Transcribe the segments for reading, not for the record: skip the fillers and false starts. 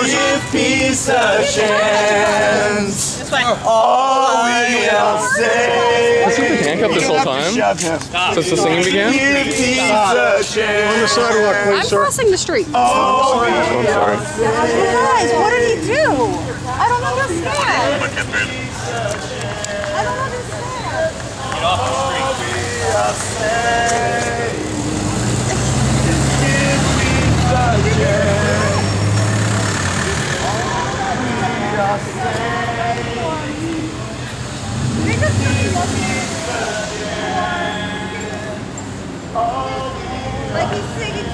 give peace a chance. It's fine. All we'll say. Was he been handcuffed this whole time? Since the singing began? Give peace a chance. On the sidewalk, please, I'm sir. crossing the street. Oh, I'm sorry. Guys, what did he do? I don't understand. I don't understand. Get off the street. Like he's singing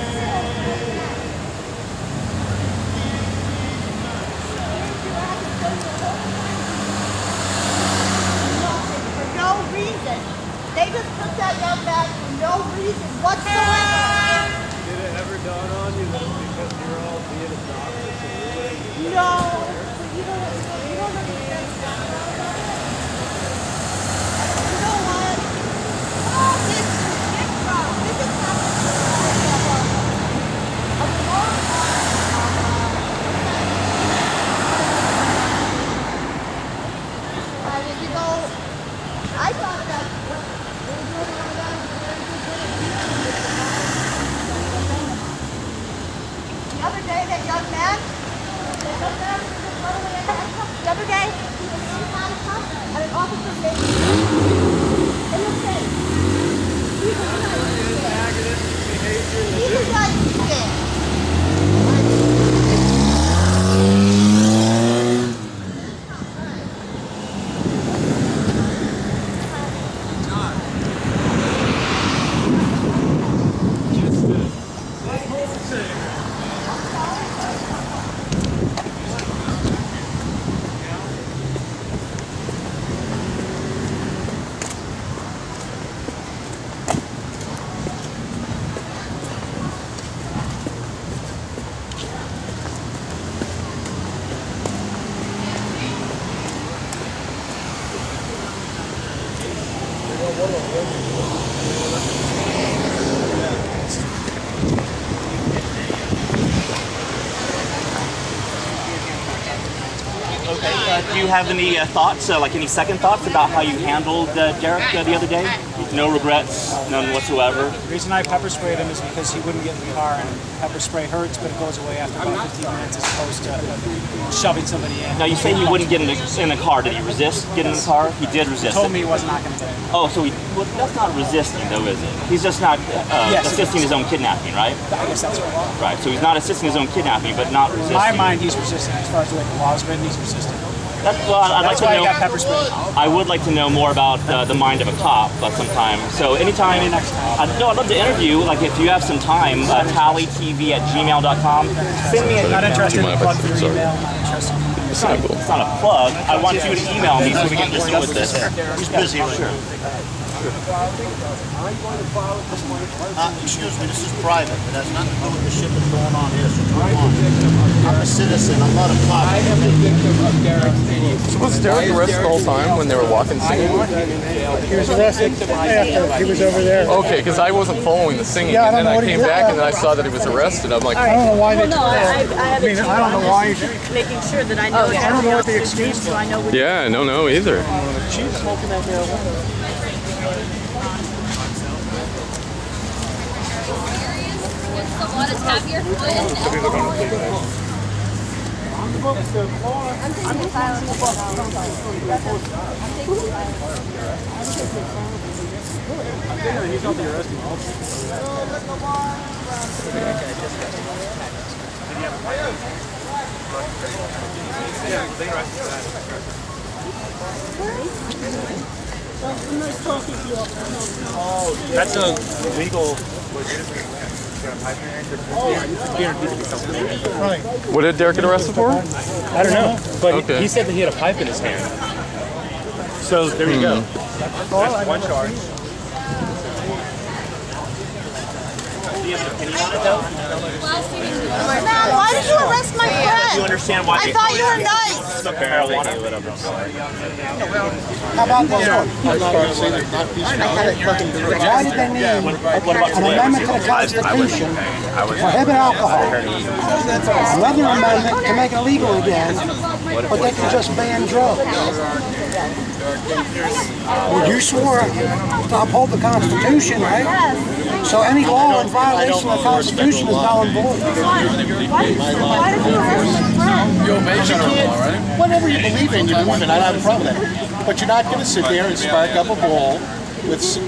for no reason. They just put that young man for no reason whatsoever. Did it ever dawn on you that because you're all being obnoxious? No, but you don't understand. You know what? All this shit from this is not I mean, you know, I thought that what they were doing on that was very good. The other day, that young man, the other day, he was in handcuffs and an officer made him in the face. He was like scared. Okay. Do you have any thoughts, like any second thoughts about how you handled Derek the other day? No regrets, none whatsoever. The reason I pepper sprayed him is because he wouldn't get in the car, and pepper spray hurts, but it goes away after about 15 minutes as opposed to shoving somebody in. Now you say he wouldn't get in the car. Did he resist getting in the car? He did resist. He told me he was not going to get in. Oh, so well, that's not resisting though, is it? He's just not assisting his own kidnapping, right? I guess that's right. Right, so he's not assisting his own kidnapping, but not resisting. In my mind, he's resisting. As far as the way the law's written, he's resisting. Well, I'd like That's why to know. he got pepper sprayed. I would like to know more about the mind of a cop sometime. So anytime, Maybe next time. I'd love to interview. Like if you have some time, tallytv@gmail.com. Send me an Not interested in mind if I- plug for your sorry. email. Not interested. It's not a plug. I want you to email me so we can discuss this. He's busy. Sure. Excuse me, this is private. It has nothing to do with the shit that's going on here, so move on. I'm a citizen, I'm not a cop. So was Derek arrested the whole time when they were walking singing? He was arrested after he was over there. Okay, because I wasn't following the singing, Yeah, I and don't then know I what he came did. back and then I saw that he was arrested. I'm like, I don't know why they. Well, no, I have it too. I don't know I'm why. just making sure that I know I don't know what the excuse so I know what yeah, no, either. Someone is happier with alcohol. I'm taking silence. He's not the arresting That's a legal. Right. What did Derek get arrested for? I don't know, but Okay. he said that he had a pipe in his hand. So there you go. That's one charge. you have an opinion on it, though? Man, why did you arrest my Do you friend? understand why I they thought you were nice. smoke marijuana? How about this one? Why did they need What about an today? amendment to the Constitution to prohibit alcohol? Another amendment to make it illegal again, but they can just ban drugs. Well, you swore to uphold the Constitution, right? So any law in violation of the Constitution is null and void. Why did you arrest my friend? Whatever you believe in, you believe in. I don't have a problem with that. But you're not going to sit there and spark up a bowl with some,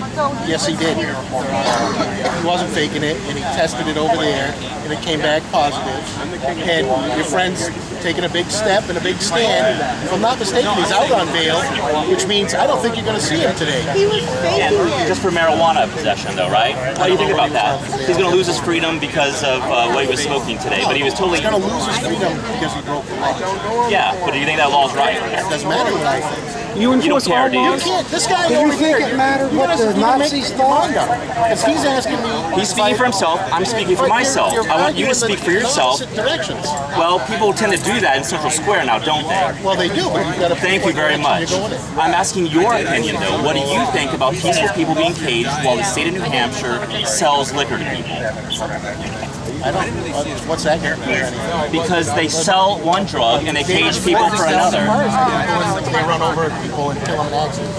yes, he did. He wasn't faking it, and he tested it over there, and it came back positive. And your friend's taking a big step and a big stand. If I'm not mistaken, he's out on bail, which means I don't think you're going to see him today. He was faking it. Just for marijuana possession, though, right? What do you think about that? He's going to lose his freedom because of what he was smoking today, but he was totally... He's going to lose his freedom because he broke the law. Yeah, but do you think that law's right? It doesn't matter what I think. You You don't care, do you? You can't. This guy over here. it mattered what the Nazis thought? Because he's asking me. He's speaking for himself. I'm speaking for myself. I want you to speak for yourself. Directions. Well, people tend to do that in Central Square now, don't they? Well, they do, but you've got to. Thank you very much. I'm asking your opinion, though. What do you think about peaceful people being caged while the state of New Hampshire sells liquor to people? I don't. What's that here? Because they sell one drug and they cage people for another. They run over people and kill them in accidents.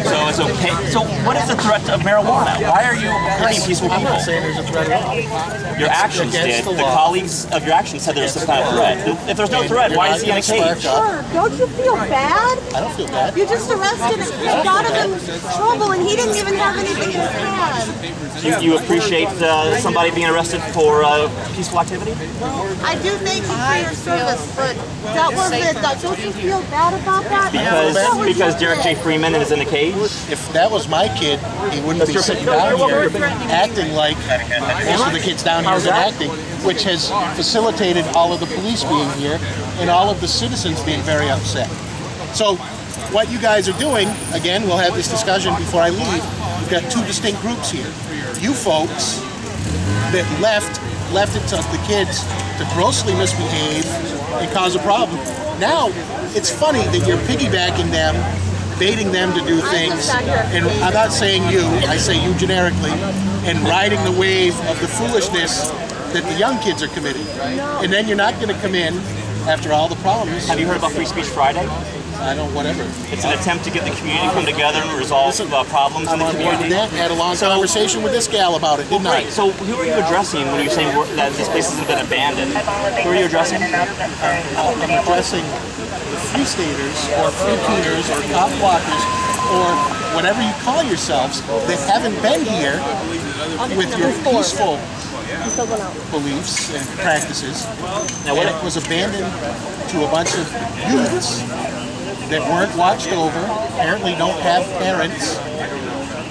So it's okay. So what is the threat of marijuana? Why are you hurting peaceful I'm people? not saying there's a threat at all. Your actions did. The colleagues of your actions said there was some kind of threat. If there's no threat, why is he in a cage? Sure, don't you feel bad? I don't feel bad. You just arrested him, got him in trouble, and he didn't even have anything in his hand. You appreciate somebody being arrested for peaceful activity? I do thank you for your service, but that was it. Don't you feel bad about that? Because Derek J. Freeman is in a cage? If that was my kid, he wouldn't be sitting down here acting like most of the kids down here have been acting, which has facilitated all of the police being here and all of the citizens being very upset. So what you guys are doing, again, we'll have this discussion before I leave. You've got two distinct groups here. You folks that left it to the kids to grossly misbehave and cause a problem. Now, it's funny that you're piggybacking them, baiting them to do things, and I'm not saying you, I say you generically, and riding the wave of the foolishness that the young kids are committing. And then you're not going to come in after all the problems. Have you heard about Free Speech Friday? I don't, whatever. It's an attempt to get the community to come together and resolve problems in the community. I had a long conversation with this gal about it, didn't I? Great. So who are you addressing when you're saying that this place has been abandoned? Who are you addressing? I'm addressing the free staters or free cooters or cop blockers or whatever you call yourselves that haven't been here with your peaceful beliefs and practices. Now, what it was abandoned to a bunch of youths that weren't watched over, apparently don't have parents,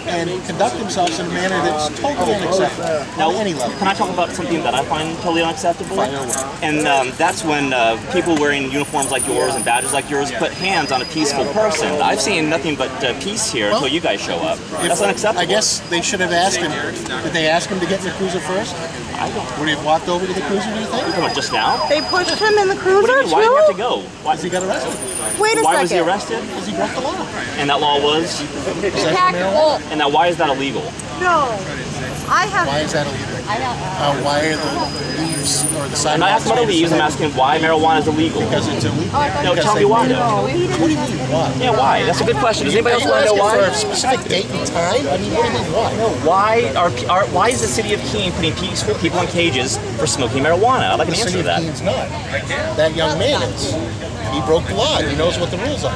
and conduct themselves in a manner that's totally unacceptable at any level. Can I talk about something that I find totally unacceptable? And that's when people wearing uniforms like yours and badges like yours put hands on a peaceful person. I've seen nothing but peace here until you guys show up. That's unacceptable. I guess they should have asked him. Did they ask him to get in the cruiser first? Would he have walked over to the cruiser, do you think? You're talking about just now? They pushed him in the cruiser, What do you mean? Why did he have to go? Why, Because he got arrested. Wait a why second. was he arrested? Because he broke the law. And that law was? And now why is that illegal? No. I have... Why is that illegal? Why are the leaves or the sidewalks? I'm not asking about the leaves, I'm asking why marijuana is illegal. Because it's illegal. No, tell me why. What do you mean why? Yeah, why? That's a good question. Does anybody else Are you want to know asking why? for a specific date and time? I mean, what do you mean why? Why is the city of Keene putting peaceful people in cages for smoking marijuana? I'd like an The answer city to of that. Keene's not. That young man is. He broke the law. He knows what the rules are.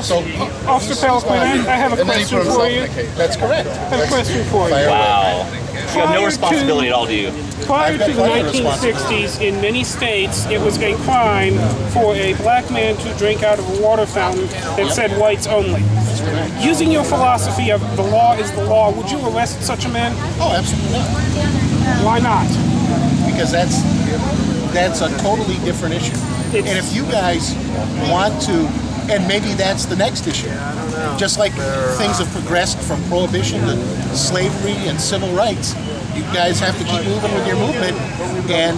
So, Officer Pelican, I have a question for you. That's correct. I have a question for you. Wow. You have no responsibility at all, do you? Prior I've got to the plenty of 1960s, in many states, it was a crime for a black man to drink out of a water fountain that said whites only. Using your philosophy of the law is the law, would you arrest such a man? Oh, absolutely not. Why not? Because that's a totally different issue. And if you guys want to, and maybe that's the next issue, just like things have progressed from prohibition to slavery and civil rights, you guys have to keep moving with your movement, and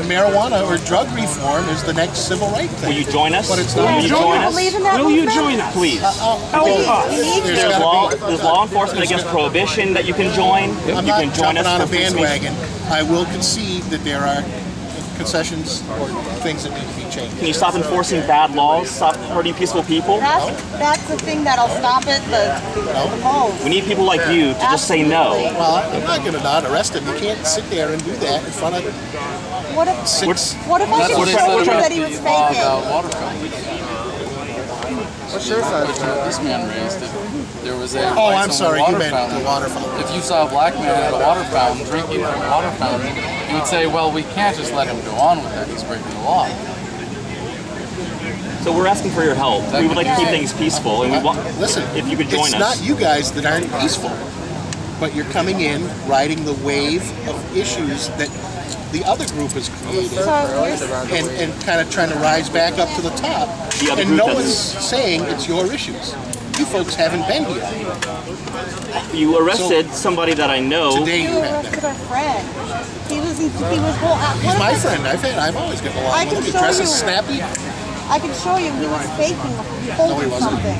marijuana or drug reform is the next civil right thing. Will you join us? But it's Will not. you Join join us? us? Believe in that Will you movement? join us? Please. Help us. There's There's gotta be- law enforcement against prohibition that you can join. I'm You not can join jumping us on a for free speech. bandwagon. I will concede that there are concessions or things that need to be changed. Can you stop enforcing bad laws? Stop hurting peaceful people? That's the thing that'll stop it the most. We need people like you to just say no. Well, I'm not going to not arrest him. You can't sit there and do that in front of What if, six. what if I could show you that he was faking? Water fountain. What's your side? This man raised it. There was a Oh, lights I'm on sorry. the You water meant fountain. the water fountain. If you saw a black man at a water fountain drinking from a water fountain, you would say, well, we can't just let him go on with that. He's breaking the law. So we're asking for your help. We would like to keep things peaceful, and we want. Listen, if you could join it's us. not you guys that aren't peaceful, but you're coming in, riding the wave of issues that the other group has created, and kind of trying to rise back up to the top. The other And group no that's- one's saying it's your issues. You folks haven't been here. You arrested somebody that I know. Today You you have arrested been. our friend. He was whole. He's my friend. I've always gotten along I with can him. He show dresses you. snappy. I can show you he was faking, No, he holding wasn't. something.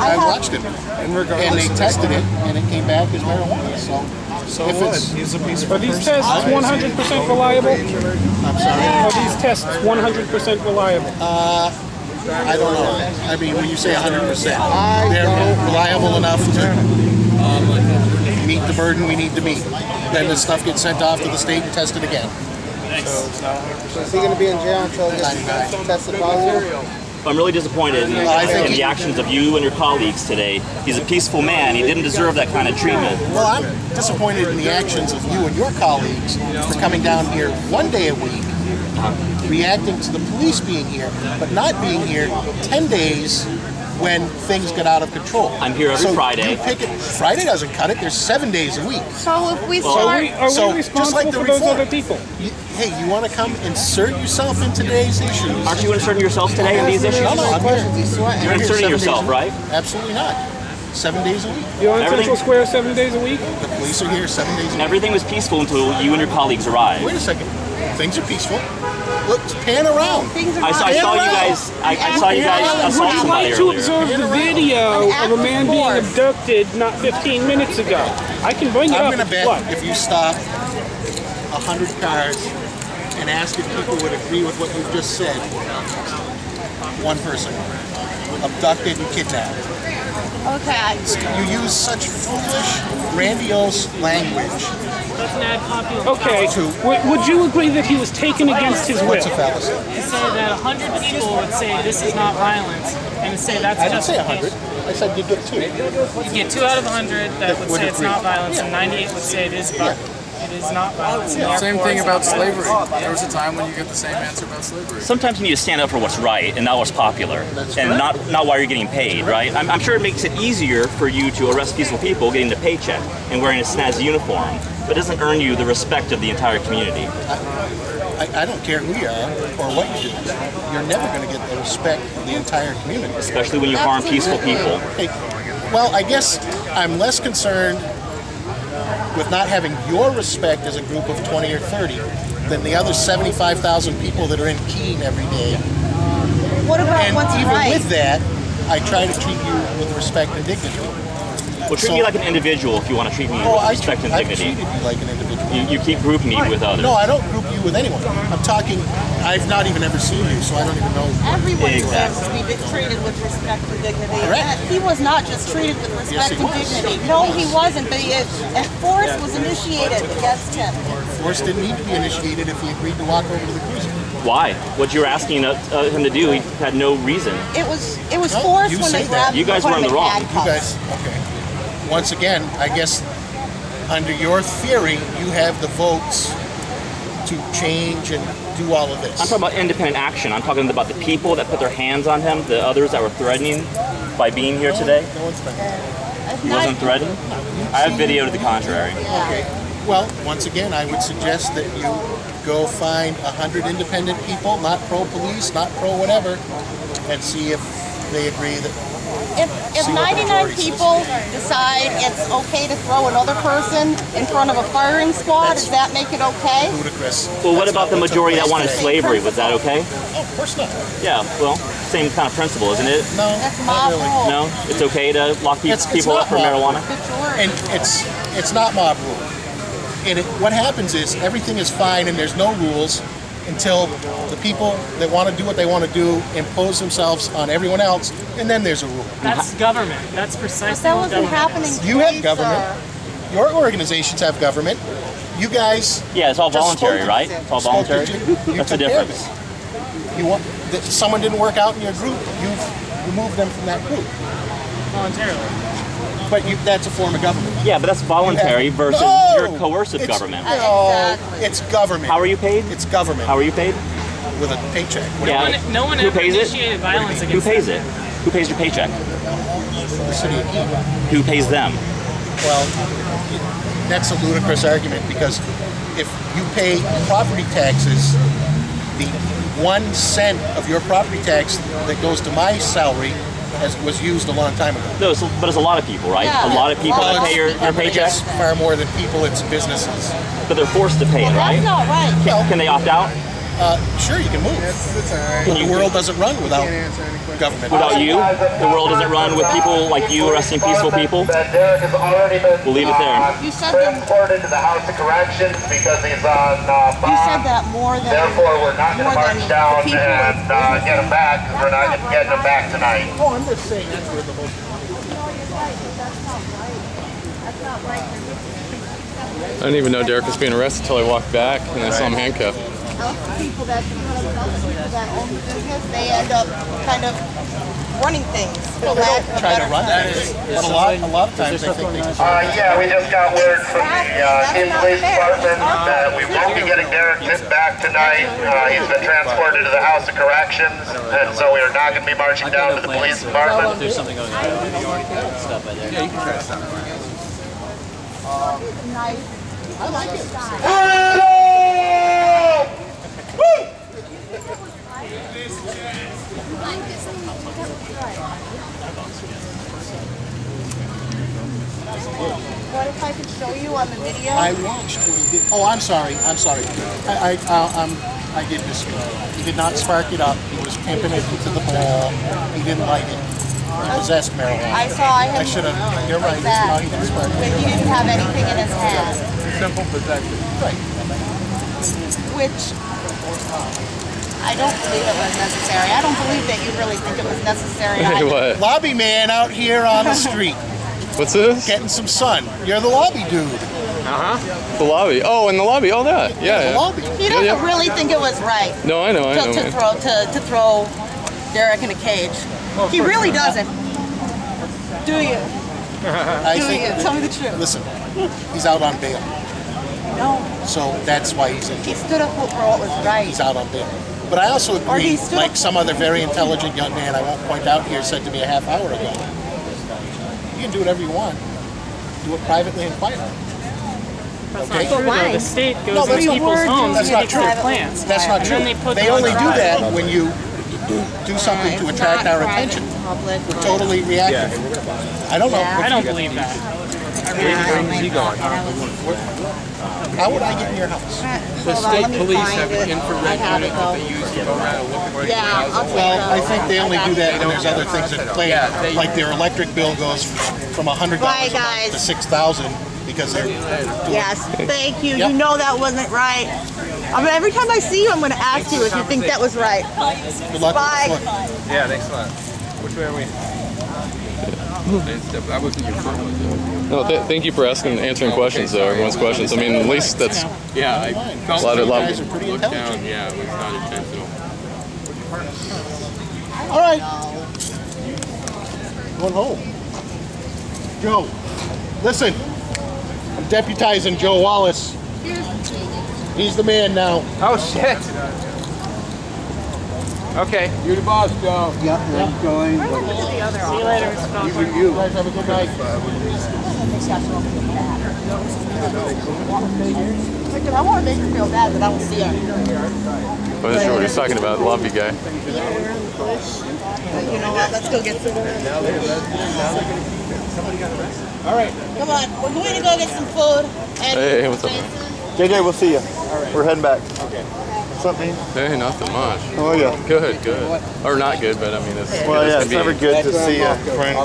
I watched him. And they tested it, and it came back as marijuana. So if it's, He's a piece Are these tests 100% reliable? I'm sorry, Are these tests 100% reliable? I don't know. I mean, when you say 100%, they're reliable enough to meet the burden we need to meet. Then the stuff gets sent off to the state and tested again. So is he going to be in jail until he gets tested positive? I'm really disappointed in, I think in the actions of you and your colleagues today. He's a peaceful man. He didn't deserve that kind of treatment. Well, I'm disappointed in the actions of you and your colleagues for coming down here one day a week, reacting to the police being here, but not being here 10 days when things get out of control. I'm here every So Friday. you pick it. Friday doesn't cut it. There's 7 days a week. So if we Are start, we, are So, we just responsible like the for those reform. other people? Hey, you want to come insert yourself in today's issues? Aren't you inserting yourself today in these issues? No, I'm here. You're I'm here inserting 7 yourself, days a right? week. Absolutely not. 7 days a week. You're on Everything- Central Square 7 days a week? The police are here 7 days a week. Everything was peaceful until you and your colleagues arrived. Wait a second. Things are peaceful. Look, pan around. things are I saw you guys. I saw you guys assault Would you somebody like to earlier. observe the video of a man being abducted not 15 minutes ago? I can bring it I'm up. going to bet What? if you stop 100 cars and ask if people would agree with what you've just said, one person abducted and kidnapped. okay. You use such foolish, grandiose language. Okay. Would you agree that he was taken against his will? What's a fallacy? To say that 100 people would say this is not violence, and say that's I didn't say justification. 100. I said you get 2. You get 2 out of 100 that would would say it's agree. not violence, Yeah. and 98 would say it is not violence. and Same therefore thing it's about not violence. slavery. There was a time when you get the same answer about slavery. Sometimes you need to stand up for what's right and not what's popular, and not why you're getting paid, right? I'm sure it makes it easier for you to arrest peaceful people getting a paycheck and wearing a snazzy uniform, but it doesn't earn you the respect of the entire community. I don't care who you are or what you do. You're never going to get the respect of the entire community. Especially when you harm peaceful people. Hey, well, I guess I'm less concerned with not having your respect as a group of 20 or 30 than the other 75,000 people that are in Keene every day. What about And what's even right? with that, I try to treat you with respect and dignity. Well, treat me like an individual if you want to treat me with respect and I've dignity. treated you like an individual. You keep grouping me with others. No, I don't group you with anyone. I'm talking, I've not even ever seen you, so I don't even know. Everyone Exactly. deserves to be treated with respect and dignity. And Correct. that- he was not just treated with respect he and was. dignity. No, he wasn't. But and force was initiated against him. Force didn't need to be initiated if he agreed to walk over to the cruiser. Why? What you're asking him to do, he had no reason. It was No, force you when say they that. grabbed You him and guys put were him in the wrong. You You handcuffs. guys, okay. Once again, I guess under your theory, you have the votes to change and do all of this. I'm talking about independent action. I'm talking about the people that put their hands on him, the others that were threatening by being here today. No one's been. He wasn't threatened? I have video to the contrary. Okay. Well, once again, I would suggest that you go find 100 independent people, not pro-police, not pro-whatever, and see if they agree that If See what the 99 majority says. people decide it's okay to throw another person in front of a firing squad, does that make it okay? ludicrous. Well, what about the majority that wanted slavery? Was that okay? Oh, of course not. Yeah, well, same kind of principle, isn't it? No, That's not mob really. rule. No? It's okay to lock It's people not up for mob marijuana? And it's not mob rule. And what happens is everything is fine and there's no rules until the people that want to do what they want to do impose themselves on everyone else, and then there's a rule. That's government. That's precisely That what wasn't government happening is. You have today, government. sir. Your organizations have government. You guys. Yeah, it's all just voluntary, spoke- right? It's all spoke to voluntary. you That's the took care of difference. it. You want that someone didn't work out in your group, you've removed them from that group. Voluntarily. But that's a form of government. Yeah, but that's voluntary versus No! your coercive It's- government. No, it's government. How are you paid? It's government. How are you paid? With a paycheck. Yeah. No one Who ever pays it? initiated violence Who against pays them. it? Who pays your paycheck? The city of Eden. Who pays them? Well, that's a ludicrous argument because if you pay property taxes, the 1 cent of your property tax that goes to my salary was used a long time ago. No, but it's a lot of people, right? Yeah. A lot of people Well, that pay your I paycheck, guess far more than people, it's businesses. but they're forced to pay it, Well, right? that's not right. Well, Can they opt out? sure, you can move. It's all right. Can The you? world doesn't run without Can't answer any questions. government. Without you, the world doesn't run with people like you arresting peaceful people. We'll leave it there. You said that, Transported to the House of Corrections because he's on you said bond. that more than Therefore, we're not going to more march than down the people. and get him back because we're not getting him back tonight. Oh, I'm just saying that's where the whole. I didn't even know Derek was being arrested until I walked back and I saw him handcuffed. People that own the business, they end up kind of running things. For lack of a Try to better run term. that. But a lot of times they think they can. Yeah, we just got word from the Eden Police Department that we won't be getting Derek back tonight. He's been transported to the House of Corrections, and so we are not going to be marching down to the police department. There's something going on. Stop by there. Yeah, you can try to stop. I like it. What if I could show you on the video? I watched what he did. Oh, I'm sorry. I'm sorry. I did this. He did not spark it up. He was pimping it into the bowl. He didn't like it. He possessed marijuana. I saw him I should have. You're right. like that, No, he didn't spark but it. he didn't have anything in his hand, Simple possession. Right. which I don't believe it was necessary. I don't believe that you really think it was necessary. Hey, either. what? Lobby man out here on the street What's this? getting some sun. You're the lobby dude. The lobby. Oh, in the lobby. Oh, that. The Yeah. lobby. He doesn't Yeah. really think it was right No, I know. I know. to man. throw Derek in a cage. He really doesn't. Do you? I Do think. you? Tell me the truth. Listen, he's out on bail, No. so that's why he's in. He stood up for what was right. He's out on bail. But I also Or agree, he stood like up- some other very intelligent young man I won't point out here said to me a half hour ago, you can do whatever you want. Do it privately and quietly. That's Okay. not true, why? though. The state goes No, into that's not- people's homes That's and not takes true. their plants. That's not And true. then they put They them only on do trial. that when you do something to It's attract not our private attention. and public. We're totally reactive. I don't know. Yeah. I don't believe that. How would I get in your house? The Hold on, state let me police find have it. infrared I have units it, that though. they use to go around and look at Yeah, I'll take Well, I those. think they only do that when there's other things at play. Yeah, they- Like their electric bill goes from $100 Bye, a month guys. to $6,000 because they're Yes, thank you. Yep. You know that wasn't right. I mean, every time I see you, I'm going to ask you if you think that was right. good luck Bye. with the foot. Yeah, thanks a lot. Which way are we? That wasn't your first one. No, thank you for answering questions, though. Everyone's questions. I mean, at least that's. Yeah, I felt Lot of- like lot of- guys are pretty looked intelligent. down. Yeah, it was not intentional. All right. Going home. Joe, listen. I'm deputizing Joe Wallace. He's the man now. Oh shit! Okay. You're the boss, Joe. Yeah, I'm going. See you later. You guys have a good night. I want to make her feel bad that I don't see her. Well, that's what he's talking about. Love you, guy. You know what? Let's go get some. All right. Come on, we're going to go get some food. And Hey, what's up? JJ, we'll see you. We're heading back. Okay. What's up, man? Hey, nothing much. Oh, yeah. Good, good. Or not good, but I mean, it's Well, good yeah, as it's can be. never good to see a friend